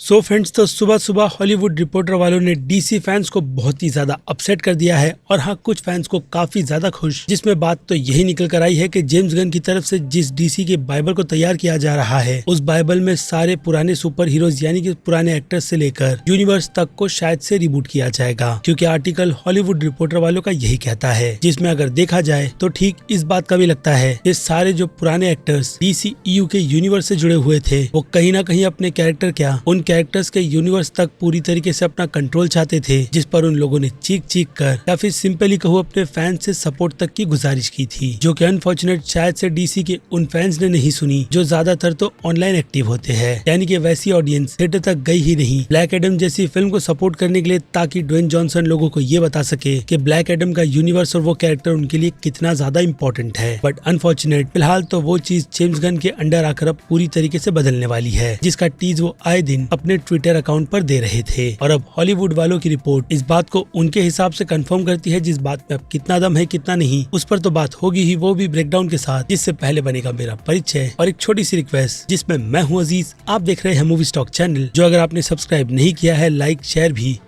So friends, तो सुबह सुबह हॉलीवुड रिपोर्टर वालों ने डीसी फैंस को बहुत ही ज्यादा अपसेट कर दिया है और हाँ, कुछ फैंस को काफी ज्यादा खुश, जिसमें बात तो यही निकल कर आई है कि जेम्स गन की तरफ से जिस डीसी के बाइबल को तैयार किया जा रहा है, उस बाइबल में सारे पुराने सुपर हीरोज यानी कि पुराने एक्टर्स से लेकर यूनिवर्स तक को शायद से रिबूट किया जाएगा। क्योंकि आर्टिकल हॉलीवुड रिपोर्टर वालों का यही कहता है, जिसमें अगर देखा जाए तो ठीक इस बात का भी लगता है कि सारे जो पुराने एक्टर्स DCEU के यूनिवर्स से जुड़े हुए थे, वो कहीं ना कहीं अपने कैरेक्टर क्या उन कैरेक्टर्स के यूनिवर्स तक पूरी तरीके से अपना कंट्रोल चाहते थे, जिस पर उन लोगों ने चीख चीख कर या फिर सिंपली कहूँ अपने फैंस से सपोर्ट तक की गुजारिश की थी, जो कि अनफॉर्चुनेट शायद से डीसी के उन फैंस ने नहीं सुनी जो ज्यादातर तो ऑनलाइन एक्टिव होते हैं। यानी कि वैसी ऑडियंस थिएटर तक गई ही नहीं ब्लैक एडम जैसी फिल्म को सपोर्ट करने के लिए, ताकि ड्वेन जॉनसन लोगों को ये बता सके कि ब्लैक एडम का यूनिवर्स और वो कैरेक्टर उनके लिए कितना ज्यादा इम्पोर्टेंट है। बट अनफॉर्चुनेट फिलहाल तो वो चीज जेम्स गन के अंडर आकर अब पूरी तरीके से बदलने वाली है, जिसका टीज वो आए दिन अपने ट्विटर अकाउंट पर दे रहे थे। और अब हॉलीवुड वालों की रिपोर्ट इस बात को उनके हिसाब से कंफर्म करती है, जिस बात में अब कितना दम है कितना नहीं, उस पर तो बात होगी ही, वो भी ब्रेकडाउन के साथ। जिससे पहले बनेगा मेरा परिचय और एक छोटी सी रिक्वेस्ट, जिसमें मैं हूँ अजीज, आप देख रहे हैं मूवी स्टॉक चैनल, जो अगर आपने सब्सक्राइब नहीं किया है, लाइक शेयर भी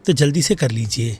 तो जल्दी से कर लीजिए।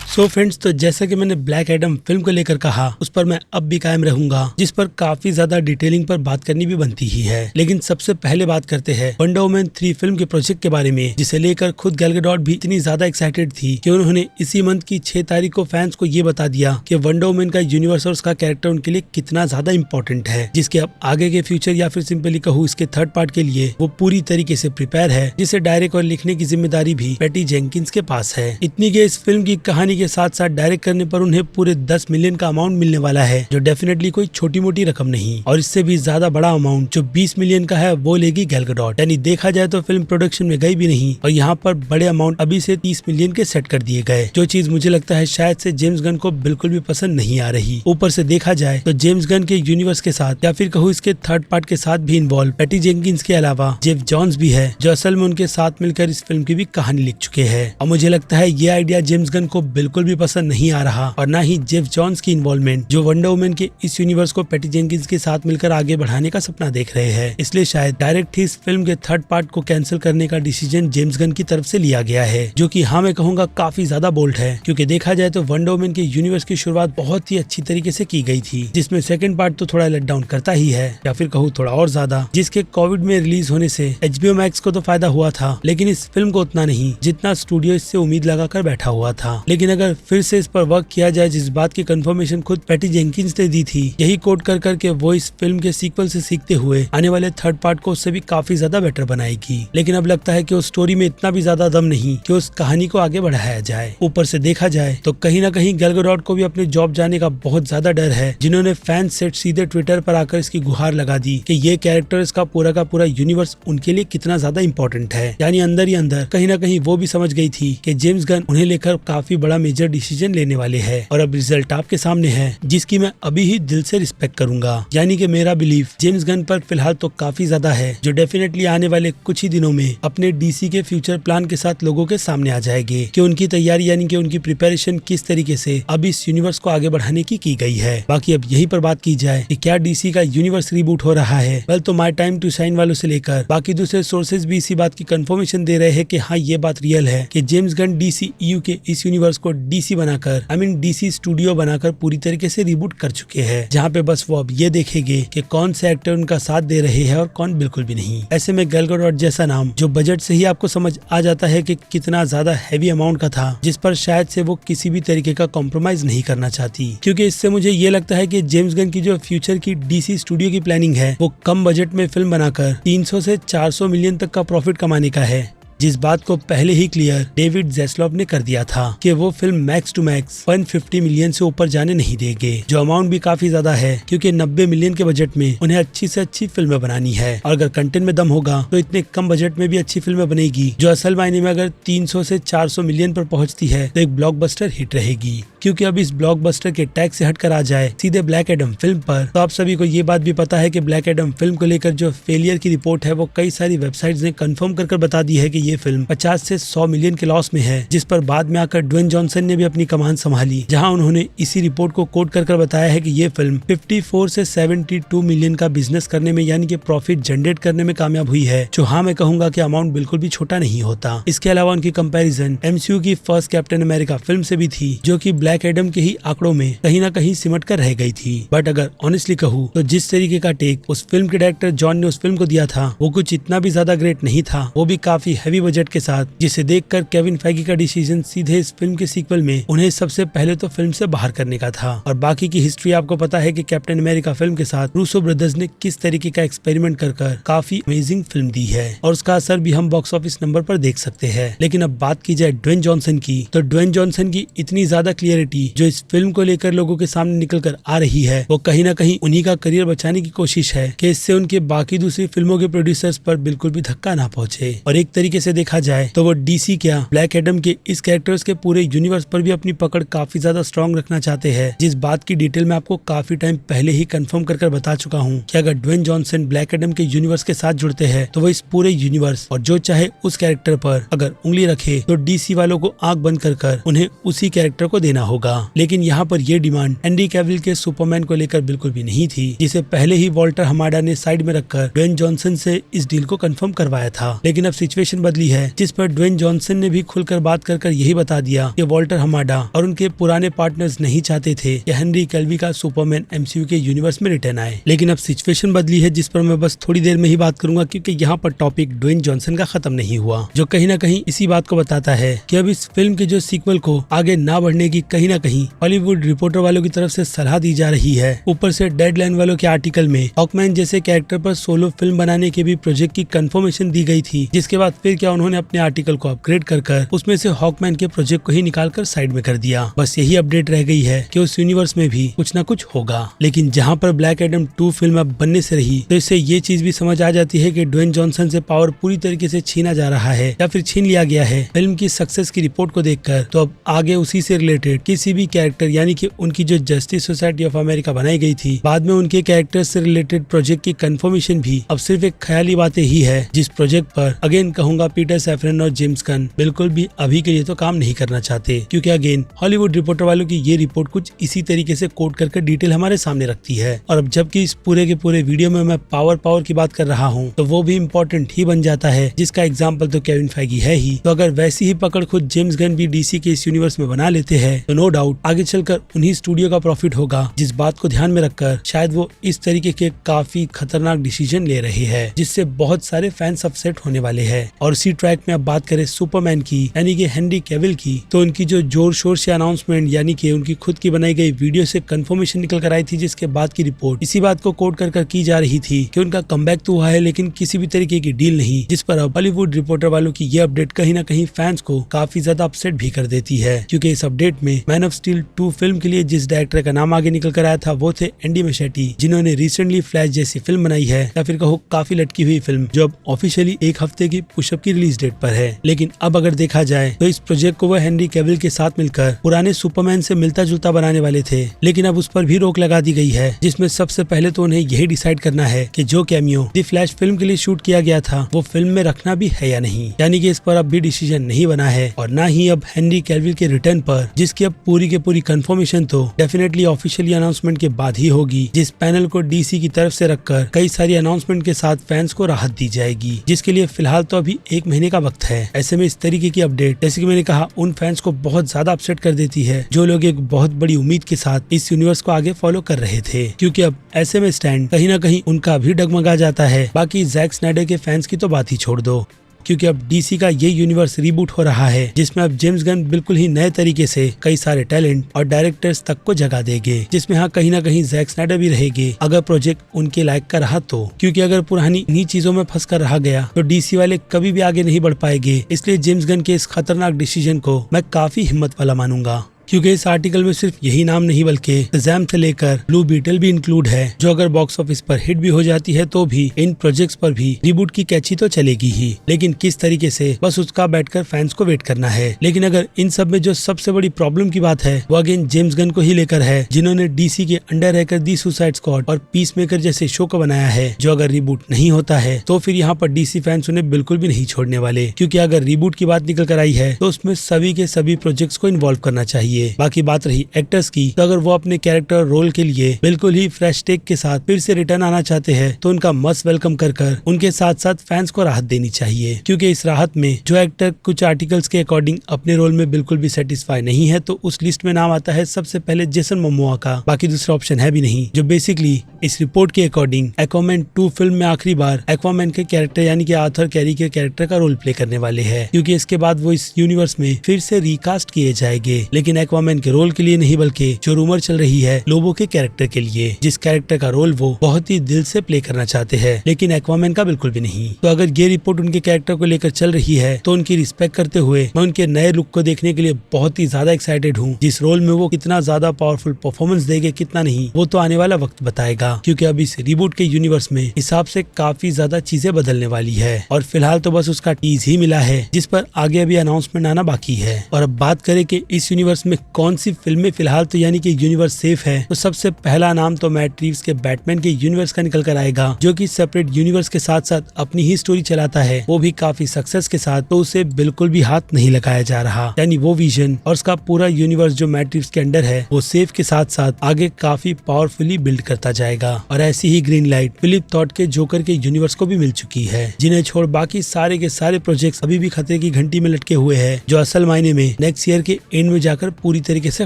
सो फ्रेंड्स, तो जैसा कि मैंने ब्लैक एडम फिल्म को लेकर कहा, उस पर मैं अब भी कायम रहूंगा, जिस पर काफी ज्यादा डिटेलिंग पर बात करनी भी बनती ही है। लेकिन सबसे पहले बात करते हैं वंडर वुमन 3 फिल्म के प्रोजेक्ट के बारे में, जिसे लेकर खुद गैल गैडोट भी इतनी ज्यादा एक्साइटेड थी कि उन्होंने इसी मंथ की 6 तारीख को फैंस को ये बता दिया कि वंडर वुमन का यूनिवर्स और उसका कैरेक्टर उनके लिए कितना ज्यादा इंपॉर्टेंट है, जिसके अब आगे के फ्यूचर या फिर सिंपली कहूँ इसके थर्ड पार्ट के लिए वो पूरी तरीके से प्रिपेयर है, जिसे डायरेक्ट और लिखने की जिम्मेदारी भी पैटी जेंकिंस के पास है। इतनी के इस फिल्म की कहानी के साथ साथ डायरेक्ट करने पर उन्हें पूरे 10 मिलियन का अमाउंट मिलने वाला है, जो डेफिनेटली कोई छोटी मोटी रकम नहीं। और इससे भी ज्यादा बड़ा अमाउंट जो 20 मिलियन का है, वो लेगी गैल गैडोट। यानी देखा जाए तो फिल्म प्रोडक्शन में गई भी नहीं, और यहाँ पर बड़े अमाउंट अभी से 30 मिलियन के सेट कर दिए गए, जो चीज मुझे लगता है शायद से जेम्स गन को बिल्कुल भी पसंद नहीं आ रही। ऊपर से देखा जाए तो जेम्स गन के यूनिवर्स के साथ या फिर कहूँ इसके थर्ड पार्ट के साथ भी इन्वॉल्व पैटी जेंकिंस के अलावा जेफ जॉन्स भी है, जो असल में उनके साथ मिलकर इस फिल्म की भी कहानी लिख चुके हैं। और मुझे लगता है ये आइडिया जेम्स गन को बिल्कुल भी पसंद नहीं आ रहा, और ना ही जेफ जॉन्स की इन्वॉल्वमेंट, जो वंडर वुमन के इस यूनिवर्स को पैटी जेंकिंस के साथ मिलकर आगे बढ़ाने का सपना देख रहे हैं। इसलिए शायद डायरेक्ट ही इस फिल्म के थर्ड पार्ट को कैंसिल करने का डिसीजन जेम्स गन की तरफ से लिया गया है, जो कि हाँ मैं कहूँगा काफी ज्यादा बोल्ड है। क्योंकि देखा जाए तो वंडर वुमन के यूनिवर्स की शुरुआत बहुत ही अच्छी तरीके से की गई थी, जिसमें सेकंड पार्ट तो थोड़ा लेट डाउन करता ही है, या फिर कहूँ थोड़ा और ज्यादा, जिसके कोविड में रिलीज होने से HBO मैक्स को तो फायदा हुआ था, लेकिन इस फिल्म को उतना नहीं जितना स्टूडियो इससे उम्मीद लगाकर बैठा हुआ था। लेकिन अगर फिर से इस पर वर्क किया जाए, जिस बात की कंफर्मेशन खुद पैटी जेंकिंस ने दी थी, यही कोट कर करके वो इस फिल्म के सीक्वल से सीखते हुए आने वाले थर्ड पार्ट को उससे भी काफी ज्यादा बेटर बनाएगी। लेकिन अब लगता है कि उस स्टोरी में इतना भी ज्यादा दम नहीं कि उस कहानी को आगे बढ़ाया जाए। ऊपर से देखा जाए तो कहीं ना कहीं गैल गैडोट को भी अपने जॉब जाने का बहुत ज्यादा डर है, जिन्होंने फैन सेट सीधे ट्विटर पर आकर इसकी गुहार लगा दी कि ये कैरेक्टर इसका पूरा का पूरा यूनिवर्स उनके लिए कितना ज्यादा इंपॉर्टेंट है। यानी अंदर ही अंदर कहीं ना कहीं वो भी समझ गई थी कि जेम्स गन उन्हें लेकर काफी बड़ा मेजर डिसीजन लेने वाले है, और अब रिजल्ट आपके सामने है, जिसकी मैं अभी ही दिल से रिस्पेक्ट करूंगा। यानी कि मेरा बिलीफ जेम्स गन पर फिलहाल तो काफी ज्यादा है, जो डेफिनेटली आने वाले कुछ ही दिनों में अपने डीसी के फ्यूचर प्लान के साथ लोगों के सामने आ जाएंगे कि उनकी तैयारी यानी कि उनकी प्रिपरेशन किस तरीके से अब इस यूनिवर्स को आगे बढ़ाने की गई है। बाकी अब यही पर बात की जाए कि क्या डीसी का यूनिवर्स रिबूट हो रहा है, वेल तो माई टाइम टू शाइन वालों से लेकर बाकी दूसरे सोर्सेज भी इसी बात की कंफर्मेशन दे रहे हैं कि हाँ ये बात रियल है कि जेम्स गन DCEU के इस यूनिवर्स को डीसी बनाकर DC स्टूडियो बनाकर पूरी तरीके से रिबूट कर चुके हैं, जहाँ पे बस वो अब ये देखेंगे कि कौन से एक्टर उनका साथ दे रहे हैं और कौन बिल्कुल भी नहीं। ऐसे में गैल गैडोट जैसा नाम, जो बजट से ही आपको समझ आ जाता है कि कितना ज्यादा हैवी अमाउंट का था, जिस पर शायद से वो किसी भी तरीके का कॉम्प्रोमाइज नहीं करना चाहती। क्योंकि इससे मुझे ये लगता है कि जेम्स गन की जो फ्यूचर की डीसी स्टूडियो की प्लानिंग है, वो कम बजट में फिल्म बनाकर 300 से 400 मिलियन तक का प्रॉफिट कमाने का है, जिस बात को पहले ही क्लियर डेविड ज़ैस्लोव ने कर दिया था कि वो film max to max 150 million से ऊपर जाने नहीं देंगे, जो अमाउंट भी काफी ज्यादा है, क्योंकि 90 मिलियन के बजट में उन्हें अच्छी से अच्छी फिल्में बनानी है, और अगर कंटेंट में दम होगा तो इतने कम बजट में भी अच्छी फिल्में बनेगी, जो असल मायने में अगर 300 से 400 मिलियन पर पहुंचती है तो एक ब्लॉकबस्टर हिट रहेगी। क्योंकि अब इस ब्लॉकबस्टर के टैग से हटकर आ जाए सीधे ब्लैक एडम फिल्म पर, तो आप सभी को ये बात भी पता है कि ब्लैक एडम फिल्म को लेकर जो फेलियर की रिपोर्ट है वो कई सारी वेबसाइट्स ने कंफर्म कर बता दी है कि ये फिल्म 50 से 100 मिलियन के लॉस में है, जिस पर बाद में आकर ड्वेन जॉनसन ने भी अपनी कमान संभाली, जहां उन्होंने इसी रिपोर्ट को कोट कर बताया है कि ये फिल्म 54 से 72 मिलियन का बिजनेस करने में यानी कि प्रॉफिट जनरेट करने में कामयाब हुई है, जो हाँ मैं कहूंगा कि अमाउंट बिल्कुल भी छोटा नहीं होता। इसके अलावा उनकी कंपैरिजन एमसीयू की फर्स्ट कैप्टन अमेरिका फिल्म से भी थी, जो कि ब्लैक एडम के ही आंकड़ों में कहीं ना कहीं सिमट कर रह गई थी। बट अगर ऑनेस्टली कहूँ तो जिस तरीके का टेक उस फिल्म के डायरेक्टर जॉन ने उस फिल्म को दिया था वो कुछ इतना भी ज्यादा ग्रेट नहीं था, वो भी काफी हैवी बजट के साथ, जिसे देखकर केविन फैगी का डिसीजन सीधे इस फिल्म के सीक्वल में उन्हें सबसे पहले तो फिल्म से बाहर करने का था। और बाकी की हिस्ट्री आपको पता है कि कैप्टन अमेरिका फिल्म के साथ रूसो ब्रदर्स ने किस तरीके का एक्सपेरिमेंट कर काफी अमेजिंग फिल्म दी है और उसका असर भी हम बॉक्स ऑफिस नंबर पर देख सकते हैं। लेकिन अब बात की जाए ड्वेन जॉनसन की, तो ड्वेन जॉनसन की इतनी ज्यादा क्लियरिटी जो इस फिल्म को लेकर लोगों के सामने निकल कर आ रही है, वो कहीं ना कहीं उन्हीं का करियर बचाने की कोशिश है कि इससे उनके बाकी दूसरी फिल्मों के प्रोड्यूसर्स पर बिल्कुल भी धक्का ना पहुंचे। और एक तरीके से देखा जाए तो वो डीसी क्या ब्लैक एडम के इस कैरेक्टर्स के पूरे यूनिवर्स पर भी अपनी पकड़ काफी ज्यादा स्ट्रॉन्ग रखना चाहते हैं, जिस बात की डिटेल मैं आपको काफी टाइम पहले ही कंफर्म कर बता चुका हूँ कि अगर ड्वेन जॉनसन ब्लैक एडम के यूनिवर्स के साथ जुड़ते हैं तो वो इस पूरे यूनिवर्स और जो चाहे उस कैरेक्टर पर अगर उंगली रखे तो डीसी वालों को आंख बंद कर उन्हें उसी कैरेक्टर को देना होगा। लेकिन यहाँ पर यह डिमांड हेनरी कैविल के सुपरमैन को लेकर बिल्कुल भी नहीं थी, जिसे पहले ही वॉल्टर हमाडा ने साइड में रखकर ड्वेन जॉनसन से इस डील को कंफर्म करवाया था। लेकिन अब सिचुएशन बदली है, जिस पर ड्वेन जॉनसन ने भी खुलकर बात कर यही बता दिया कि वॉल्टर हमाडा और उनके पुराने पार्टनर्स नहीं चाहते थे कि हेनरी कैविल का सुपरमैन एमसीयू के यूनिवर्स में रिटर्न आए। लेकिन अब सिचुएशन बदली है, जिस पर मैं बस थोड़ी देर में ही बात करूंगा, क्योंकि यहाँ पर टॉपिक ड्वेन जॉनसन का खत्म नहीं हुआ, जो कहीं ना कहीं इसी बात को बताता है कि अब इस फिल्म के जो सीक्वल को आगे ना बढ़ने की कहीं ना कहीं हॉलीवुड रिपोर्टर वालों की तरफ से सलाह दी जा रही है। ऊपर से डेडलाइन वालों के आर्टिकल में हॉकमैन जैसे कैरेक्टर पर सोलो फिल्म बनाने के भी प्रोजेक्ट की कंफर्मेशन दी गई थी, जिसके बाद फिर क्या उन्होंने अपने आर्टिकल को अपग्रेड कर उसमें से हॉकमैन के प्रोजेक्ट को ही निकाल कर साइड में कर दिया। बस यही अपडेट रह गई है कि उस यूनिवर्स में भी कुछ न कुछ होगा। लेकिन जहाँ पर ब्लैक एडम 2 फिल्म अब बनने से रही, तो इससे ये चीज भी समझ आ जाती है कि ड्वेन जॉनसन से पावर पूरी तरीके से छीना जा रहा है या फिर छीन लिया गया है फिल्म की सक्सेस की रिपोर्ट को देखकर। तो अब आगे उसी से रिलेटेड किसी भी कैरेक्टर यानी कि उनकी जो जस्टिस सोसाइटी ऑफ अमेरिका बनाई गई थी, बाद में उनके कैरेक्टर से रिलेटेड प्रोजेक्ट की कंफर्मेशन भी अब सिर्फ एक ख्याली बातें ही है, जिस प्रोजेक्ट पर अगेन कहूंगा पीटर सैफरन और जेम्स गन बिल्कुल भी अभी के लिए तो काम नहीं करना चाहते, क्योंकि अगेन हॉलीवुड रिपोर्टर वालों की ये रिपोर्ट कुछ इसी तरीके से कोट कर डिटेल हमारे सामने रखती है। और अब जबकि इस पूरे के पूरे वीडियो में मैं पावर की बात कर रहा हूँ, तो वो भी इम्पोर्टेंट ही बन जाता है, जिसका एग्जाम्पल तो केविन फैगी है ही। तो अगर वैसी ही पकड़ खुद जेम्स गन भी डीसी के इस यूनिवर्स में बना लेते हैं, तो नो डाउट आगे चलकर उन्हीं स्टूडियो का प्रॉफिट होगा, जिस बात को ध्यान में रखकर शायद वो इस तरीके के काफी खतरनाक डिसीजन ले रहे हैं, जिससे बहुत सारे फैंस अपसेट होने वाले हैं। और इसी ट्रैक में अब बात करें सुपरमैन की यानी कि हेनरी कैविल की, तो उनकी जो जोर शोर से अनाउंसमेंट यानी कि उनकी खुद की बनाई गई वीडियो से कंफर्मेशन निकल कर आई थी, जिसके बाद की रिपोर्ट इसी बात को कोट कर की जा रही थी कि उनका कमबैक तो हुआ है, लेकिन किसी भी तरीके की डील नहीं, जिस पर अब बॉलीवुड रिपोर्टर वालों की ये अपडेट कहीं ना कहीं फैंस को काफी ज्यादा अपसेट भी कर देती है। क्योंकि इस अपडेट में मैन ऑफ स्टील 2 फिल्म के लिए जिस डायरेक्टर का नाम आगे निकल कर आया था वो थे एंडी मशेटी, जिन्होंने रिसेंटली फ्लैश जैसी फिल्म बनाई है, या फिर कहो काफी लटकी हुई फिल्म, जो अब ऑफिशियली 1 हफ्ते की पुशअप की रिलीज डेट पर है। लेकिन अब अगर देखा जाए तो इस प्रोजेक्ट को वह हेनरी कैविल के साथ मिलकर पुराने सुपरमैन से मिलता जुलता बनाने वाले थे, लेकिन अब उस पर भी रोक लगा दी गई है, जिसमें सबसे पहले तो उन्हें यही डिसाइड करना है कि जो कैमियो द फ्लैश फिल्म के लिए शूट किया गया था वो फिल्म में रखना भी है या नहीं। यानी कि इस पर अब भी डिसीजन नहीं बना है, और ना ही अब हेनरी कैविल के रिटर्न पर, जिसकी अब पूरी के पूरी कंफर्मेशन तो डेफिनेटली ऑफिशियली अनाउंसमेंट के बाद ही होगी, जिस पैनल को डीसी की तरफ से रखकर कई सारी अनाउंसमेंट के साथ फैंस को राहत दी जाएगी, जिसके लिए फिलहाल तो अभी 1 महीने का वक्त है। ऐसे में इस तरीके की अपडेट जैसे कि मैंने कहा उन फैंस को बहुत ज्यादा अपसेट कर देती है जो लोग एक बहुत बड़ी उम्मीद के साथ इस यूनिवर्स को आगे फॉलो कर रहे थे, क्योंकि अब ऐसे में स्टैंड कहीं ना कहीं उनका भी डगमगा जाता है। बाकी जैक स्नाइडर के फैंस की तो बात ही छोड़ दो, क्योंकि अब डीसी का ये यूनिवर्स रिबूट हो रहा है, जिसमें अब जेम्स गन बिल्कुल ही नए तरीके से कई सारे टैलेंट और डायरेक्टर्स तक को जगह देंगे, जिसमें हाँ कहीं ना कहीं जैक स्नाइडर भी रहेंगे अगर प्रोजेक्ट उनके लायक का रहा तो, क्योंकि अगर पुरानी इन्हीं चीजों में फंस कर रहा गया तो डीसी वाले कभी भी आगे नहीं बढ़ पाएंगे। इसलिए जेम्स गन के इस खतरनाक डिसीजन को मैं काफी हिम्मत वाला मानूंगा। क्योंकि इस आर्टिकल में सिर्फ यही नाम नहीं बल्कि शज़ैम से लेकर ब्लू बीटल भी इंक्लूड है, जो अगर बॉक्स ऑफिस पर हिट भी हो जाती है तो भी इन प्रोजेक्ट्स पर भी रिबूट की कैची तो चलेगी ही, लेकिन किस तरीके से, बस उसका बैठकर फैंस को वेट करना है। लेकिन अगर इन सब में जो सबसे बड़ी प्रॉब्लम की बात है वो अगेन जेम्स गन को ही लेकर है, जिन्होंने डीसी के अंडर रहकर दी सुसाइड स्क्वाड और पीसमेकर जैसे शो को बनाया है, जो अगर रिबूट नहीं होता है तो फिर यहाँ पर डीसी फैंस उन्हें बिल्कुल भी नहीं छोड़ने वाले, क्योंकि अगर रिबूट की बात निकल कर आई है तो उसमें सभी के सभी प्रोजेक्ट्स को इन्वॉल्व करना चाहिए। बाकी बात रही एक्टर्स की, तो अगर वो अपने कैरेक्टर रोल के लिए बिल्कुल ही फ्रेश टेक के साथ फिर से रिटर्न आना चाहते हैं तो उनका मस्ट वेलकम कर उनके साथ साथ फैंस को राहत देनी चाहिए, क्योंकि इस राहत में जो एक्टर कुछ आर्टिकल्स के अकॉर्डिंग अपने रोल में बिल्कुल भी सेटिस्फाई नहीं है तो उस लिस्ट में नाम आता है सबसे पहले जेसन मोमोआ का। बाकी दूसरा ऑप्शन है भी नहीं, जो बेसिकली इस रिपोर्ट के अकॉर्डिंग एक्वामैन 2 फिल्म में आखिरी बार एक्वामैन के कैरेक्टर यानी कि आर्थर कैरी के कैरेक्टर का रोल प्ले करने वाले हैं, क्योंकि इसके बाद वो इस यूनिवर्स में फिर से रिकास्ट किए जाएंगे, लेकिन एक्वामैन के रोल के लिए नहीं बल्कि जो रूमर चल रही है लोबो के कैरेक्टर के लिए, जिस कैरेक्टर का रोल वो बहुत ही दिल से प्ले करना चाहते हैं, लेकिन एक्वामैन का बिल्कुल भी नहीं। तो अगर ये रिपोर्ट उनके कैरेक्टर को लेकर चल रही है तो उनकी रिस्पेक्ट करते हुए मैं उनके नए लुक को देखने के लिए बहुत ही ज्यादा एक्साइटेड हूँ। जिस रोल में वो कितना ज्यादा पावरफुल परफॉर्मेंस देंगे कितना नहीं, वो तो आने वाला वक्त बताएगा, क्योंकि अब इस रिबूट के यूनिवर्स में हिसाब से काफी ज्यादा चीजें बदलने वाली है और फिलहाल तो बस उसका टीज ही मिला है, जिस पर आगे अभी अनाउंसमेंट आना बाकी है। और अब बात करें कि इस यूनिवर्स में कौन सी फिल्में फिलहाल तो यानी कि यूनिवर्स सेफ है, तो सबसे पहला नाम तो मैट रीव्स के बैटमैन के यूनिवर्स का निकल कर आएगा, जो कि सेपरेट यूनिवर्स के साथ साथ अपनी ही स्टोरी चलाता है, वो भी काफी सक्सेस के साथ, तो उसे बिल्कुल भी हाथ नहीं लगाया जा रहा। यानी वो विजन और उसका पूरा यूनिवर्स जो मैट रीव्स के अंडर है वो सेफ के साथ साथ आगे काफी पावरफुली बिल्ड करता जाएगा। और ऐसी ही ग्रीन लाइट फिलिप थॉट के जोकर के यूनिवर्स को भी मिल चुकी है, जिन्हें छोड़ बाकी सारे के सारे प्रोजेक्ट्स अभी भी खतरे की घंटी में लटके हुए हैं, जो असल मायने में नेक्स्ट ईयर के एंड में जाकर पूरी तरीके से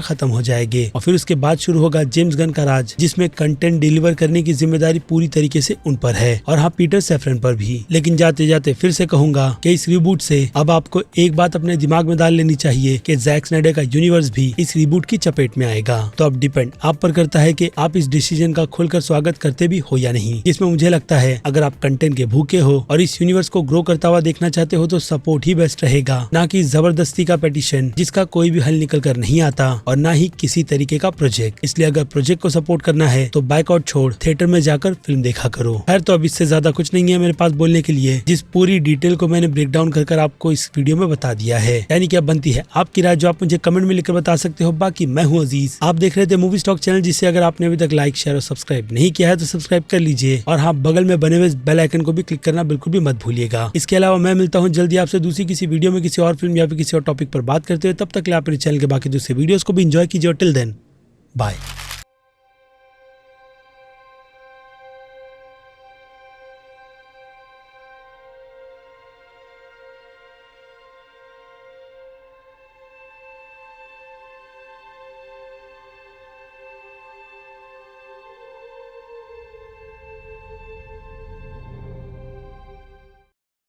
खत्म हो जाएंगे। और फिर उसके बाद शुरू होगा जेम्स गन का राज, जिसमें कंटेंट डिलीवर करने की जिम्मेदारी पूरी तरीके से उन पर है, और हाँ पीटर सैफरन पर भी। लेकिन जाते जाते फिर से कहूंगा कि इस रिबूट से अब आपको एक बात अपने दिमाग में डाल लेनी चाहिए कि जैक स्नाइडर का यूनिवर्स भी इस रिबूट की चपेट में आएगा। तो अब डिपेंड आप पर करता है कि आप इस डिसीजन का खुलकर स्वागत करते भी हो या नहीं। इसमें मुझे लगता है अगर आप कंटेंट के भूखे हो और इस यूनिवर्स को ग्रो करता हुआ देखना चाहते हो तो सपोर्ट ही बेस्ट रहेगा, ना कि जबरदस्ती का पेटिशन जिसका कोई भी हल निकल कर नहीं आता, और ना ही किसी तरीके का प्रोजेक्ट। इसलिए अगर प्रोजेक्ट को सपोर्ट करना है तो बाइकआउट छोड़ थिएटर में जाकर फिल्म देखा करो। खैर तो अब इससे ज्यादा कुछ नहीं है मेरे पास बोलने के लिए, जिस पूरी डिटेल को मैंने ब्रेक डाउन कर आपको इस वीडियो में बता दिया है। यानी कि अब बनती है आपकी राय, जो आप मुझे कमेंट में लिखकर बता सकते हो। बाकी मैं हूँ अजीज, आप देख रहे थे मूवी स्टॉक चैनल, जिसे अगर आपने अभी तक लाइक शेयर और सब्सक्राइब नहीं किया है तो सब्सक्राइब कर लीजिए, और हाँ बगल में बने हुए बेल आइकन को भी क्लिक करना बिल्कुल भी मत भूलिएगा। इसके अलावा मैं मिलता हूँ जल्दी आपसे दूसरी किसी वीडियो में किसी और फिल्म या फिर किसी और टॉपिक पर बात करते हुए। तब तक आप मेरे चैनल के बाकी दूसरे वीडियोस को भी एंजॉय कीजिए, और टिल देन बाय।